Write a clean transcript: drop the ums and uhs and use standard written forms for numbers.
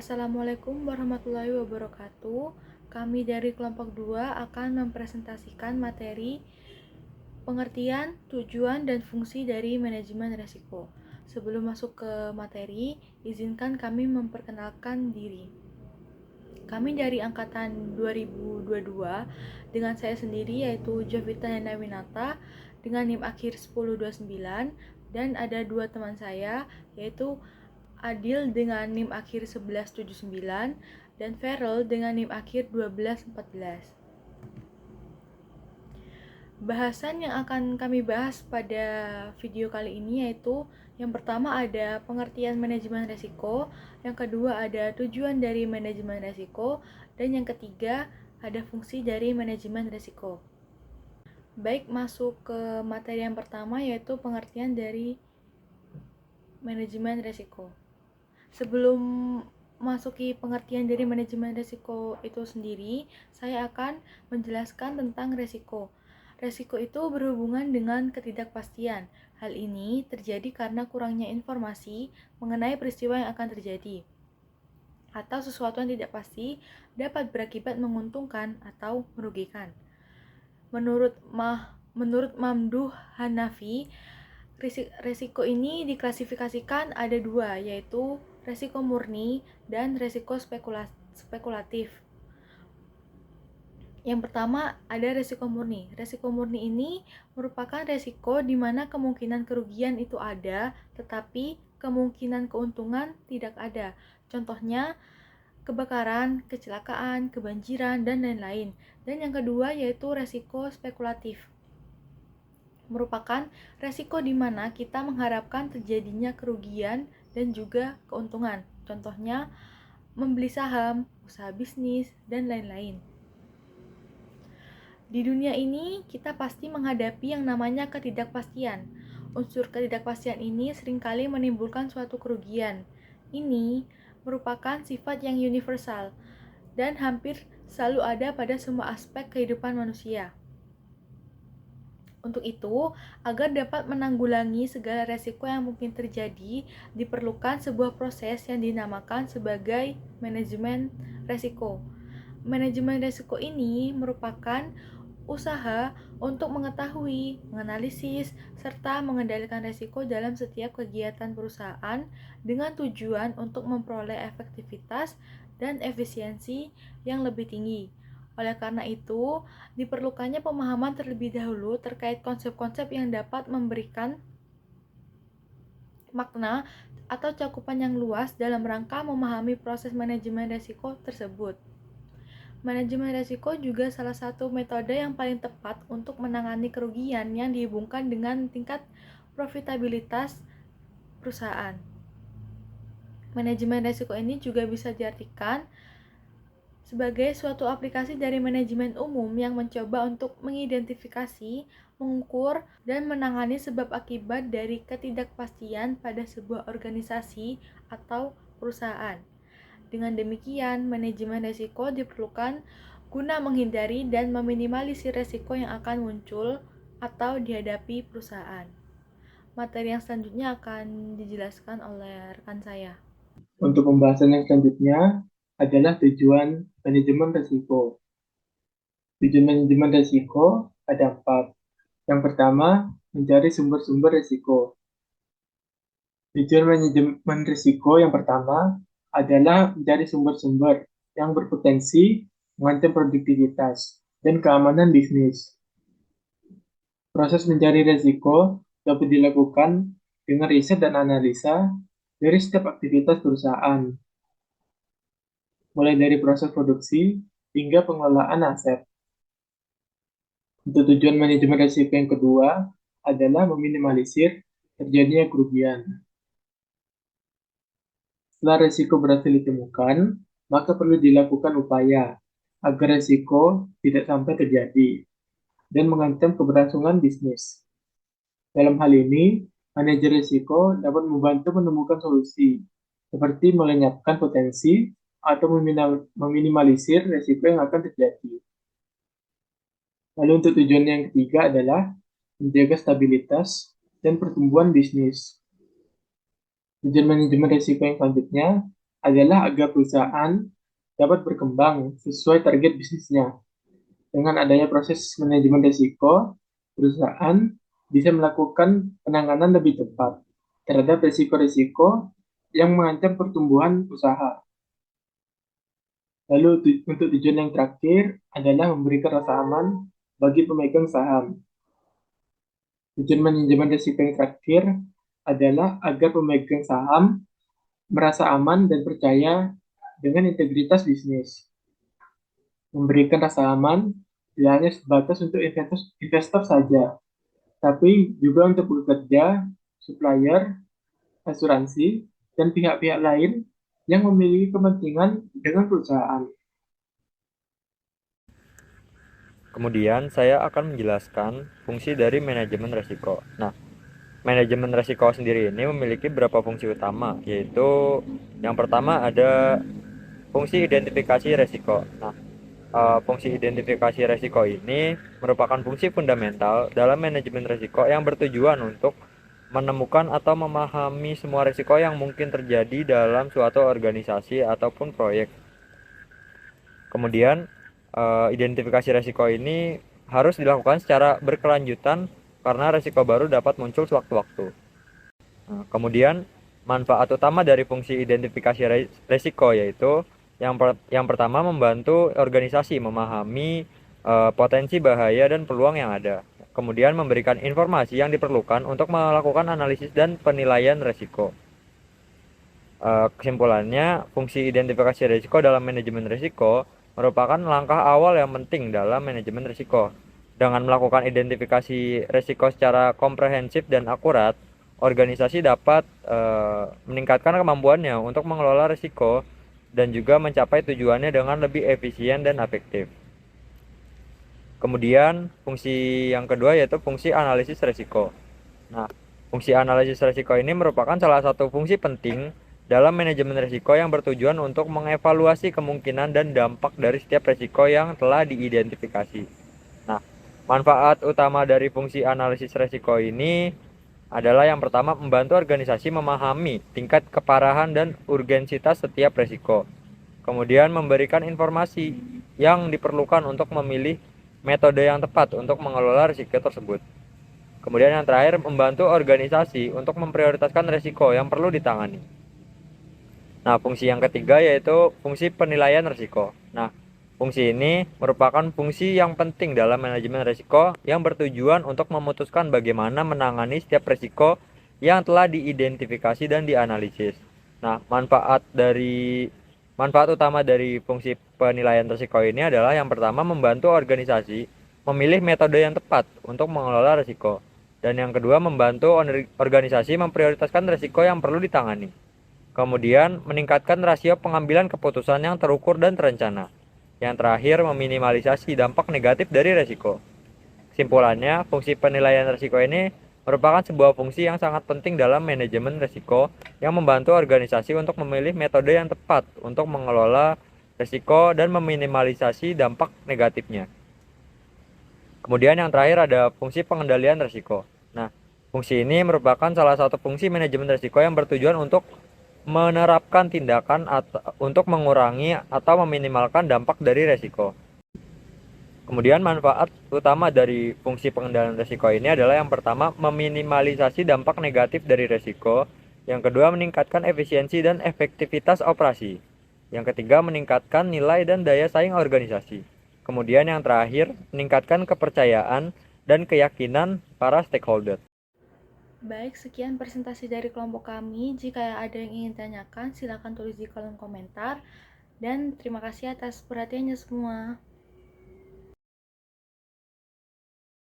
Assalamualaikum warahmatullahi wabarakatuh. Kami dari kelompok 2 akan mempresentasikan materi pengertian, tujuan, dan fungsi dari manajemen risiko. Sebelum masuk ke materi, izinkan kami memperkenalkan diri. Kami dari angkatan 2022 dengan saya sendiri yaitu Jovita Hendawinata dengan NIM akhir 1029 dan ada dua teman saya yaitu Adil dengan NIM akhir 1179 dan Feral dengan NIM akhir 1214. Bahasan yang akan kami bahas pada video kali ini yaitu yang pertama ada pengertian manajemen risiko, yang kedua ada tujuan dari manajemen risiko, dan yang ketiga ada fungsi dari manajemen risiko. Baik, masuk ke materi yang pertama yaitu pengertian dari manajemen risiko. Sebelum masuki pengertian dari manajemen risiko itu sendiri, saya akan menjelaskan tentang risiko. Risiko itu berhubungan dengan ketidakpastian. Hal ini terjadi karena kurangnya informasi mengenai peristiwa yang akan terjadi. Atau sesuatu yang tidak pasti dapat berakibat menguntungkan atau merugikan. Menurut Mamduh Hanafi, risiko ini diklasifikasikan ada dua, yaitu risiko murni dan risiko spekulatif. Yang pertama ada risiko murni. Risiko murni ini merupakan risiko di mana kemungkinan kerugian itu ada, tetapi kemungkinan keuntungan tidak ada. Contohnya kebakaran, kecelakaan, kebanjiran, dan lain-lain. Dan yang kedua yaitu risiko spekulatif. Merupakan risiko di mana kita mengharapkan terjadinya kerugian dan juga keuntungan. Contohnya membeli saham, usaha bisnis, dan lain-lain. Di dunia ini, kita pasti menghadapi yang namanya ketidakpastian. Unsur ketidakpastian ini seringkali menimbulkan suatu kerugian. Ini merupakan sifat yang universal dan hampir selalu ada pada semua aspek kehidupan manusia. Untuk itu, agar dapat menanggulangi segala resiko yang mungkin terjadi, diperlukan sebuah proses yang dinamakan sebagai manajemen resiko. Manajemen resiko ini merupakan usaha untuk mengetahui, menganalisis, serta mengendalikan risiko dalam setiap kegiatan perusahaan dengan tujuan untuk memperoleh efektivitas dan efisiensi yang lebih tinggi. Oleh karena itu, diperlukannya pemahaman terlebih dahulu terkait konsep-konsep yang dapat memberikan makna atau cakupan yang luas dalam rangka memahami proses manajemen risiko tersebut. Manajemen risiko juga salah satu metode yang paling tepat untuk menangani kerugian yang dihubungkan dengan tingkat profitabilitas perusahaan. Manajemen risiko ini juga bisa diartikan sebagai suatu aplikasi dari manajemen umum yang mencoba untuk mengidentifikasi, mengukur, dan menangani sebab akibat dari ketidakpastian pada sebuah organisasi atau perusahaan. Dengan demikian, manajemen risiko diperlukan guna menghindari dan meminimalisir risiko yang akan muncul atau dihadapi perusahaan. Materi yang selanjutnya akan dijelaskan oleh rekan saya. Untuk pembahasan yang selanjutnya adalah tujuan manajemen risiko. Tujuan manajemen risiko ada 4. Yang pertama, mencari sumber-sumber risiko. Tujuan manajemen risiko yang pertama adalah mencari sumber-sumber yang berpotensi mengancam produktivitas dan keamanan bisnis. Proses mencari risiko dapat dilakukan dengan riset dan analisa dari setiap aktivitas perusahaan, mulai dari proses produksi hingga pengelolaan aset. Untuk tujuan manajemen risiko yang kedua adalah meminimalisir terjadinya kerugian. Setelah risiko berhasil ditemukan, maka perlu dilakukan upaya agar risiko tidak sampai terjadi dan mengancam keberlangsungan bisnis. Dalam hal ini, manajer risiko dapat membantu menemukan solusi, seperti melenyapkan potensi atau meminimalisir risiko yang akan terjadi. Lalu untuk tujuan yang ketiga adalah menjaga stabilitas dan pertumbuhan bisnis. Tujuan manajemen risiko yang selanjutnya adalah agar perusahaan dapat berkembang sesuai target bisnisnya. Dengan adanya proses manajemen risiko, perusahaan bisa melakukan penanganan lebih tepat terhadap risiko-risiko yang mengancam pertumbuhan usaha. Lalu untuk tujuan yang terakhir adalah memberikan rasa aman bagi pemegang saham. Tujuan manajemen risiko yang terakhir adalah agar pemegang saham merasa aman dan percaya dengan integritas bisnis. Memberikan rasa aman tidak hanya sebatas untuk investor saja, tapi juga untuk pekerja, supplier, asuransi, dan pihak-pihak lain yang memiliki kepentingan dengan perusahaan. Kemudian saya akan menjelaskan fungsi dari manajemen risiko. Nah, manajemen risiko sendiri ini memiliki beberapa fungsi utama, yaitu yang pertama ada fungsi identifikasi risiko. Nah, fungsi identifikasi risiko ini merupakan fungsi fundamental dalam manajemen risiko yang bertujuan untuk menemukan atau memahami semua risiko yang mungkin terjadi dalam suatu organisasi ataupun proyek. Kemudian identifikasi risiko ini harus dilakukan secara berkelanjutan karena risiko baru dapat muncul sewaktu-waktu. Nah, kemudian manfaat utama dari fungsi identifikasi risiko yaitu yang pertama membantu organisasi memahami potensi bahaya dan peluang yang ada. Kemudian memberikan informasi yang diperlukan untuk melakukan analisis dan penilaian risiko. Kesimpulannya, fungsi identifikasi risiko dalam manajemen risiko merupakan langkah awal yang penting dalam manajemen risiko. Dengan melakukan identifikasi risiko secara komprehensif dan akurat, organisasi dapat meningkatkan kemampuannya untuk mengelola risiko dan juga mencapai tujuannya dengan lebih efisien dan efektif. Kemudian, fungsi yang kedua yaitu fungsi analisis risiko. Nah, fungsi analisis risiko ini merupakan salah satu fungsi penting dalam manajemen risiko yang bertujuan untuk mengevaluasi kemungkinan dan dampak dari setiap risiko yang telah diidentifikasi. Nah, manfaat utama dari fungsi analisis risiko ini adalah yang pertama membantu organisasi memahami tingkat keparahan dan urgensitas setiap risiko. Kemudian memberikan informasi yang diperlukan untuk memilih metode yang tepat untuk mengelola risiko tersebut. Kemudian yang terakhir membantu organisasi untuk memprioritaskan risiko yang perlu ditangani. Nah, fungsi yang ketiga yaitu fungsi penilaian risiko. Nah, fungsi ini merupakan fungsi yang penting dalam manajemen risiko yang bertujuan untuk memutuskan bagaimana menangani setiap risiko yang telah diidentifikasi dan dianalisis. Nah, manfaat utama dari fungsi penilaian risiko ini adalah yang pertama membantu organisasi memilih metode yang tepat untuk mengelola risiko. Dan yang kedua membantu organisasi memprioritaskan risiko yang perlu ditangani. Kemudian, meningkatkan rasio pengambilan keputusan yang terukur dan terencana. Yang terakhir, meminimalisasi dampak negatif dari risiko. Kesimpulannya, fungsi penilaian risiko ini merupakan sebuah fungsi yang sangat penting dalam manajemen risiko yang membantu organisasi untuk memilih metode yang tepat untuk mengelola risiko dan meminimalisasi dampak negatifnya. Kemudian yang terakhir ada fungsi pengendalian risiko. Nah, fungsi ini merupakan salah satu fungsi manajemen risiko yang bertujuan untuk menerapkan tindakan untuk mengurangi atau meminimalkan dampak dari risiko. Kemudian manfaat utama dari fungsi pengendalian risiko ini adalah yang pertama meminimalisasi dampak negatif dari risiko, yang kedua meningkatkan efisiensi dan efektivitas operasi, yang ketiga meningkatkan nilai dan daya saing organisasi. Kemudian yang terakhir meningkatkan kepercayaan dan keyakinan para stakeholder. Baik, sekian presentasi dari kelompok kami. Jika ada yang ingin tanyakan, silakan tulis di kolom komentar. Dan terima kasih atas perhatiannya semua.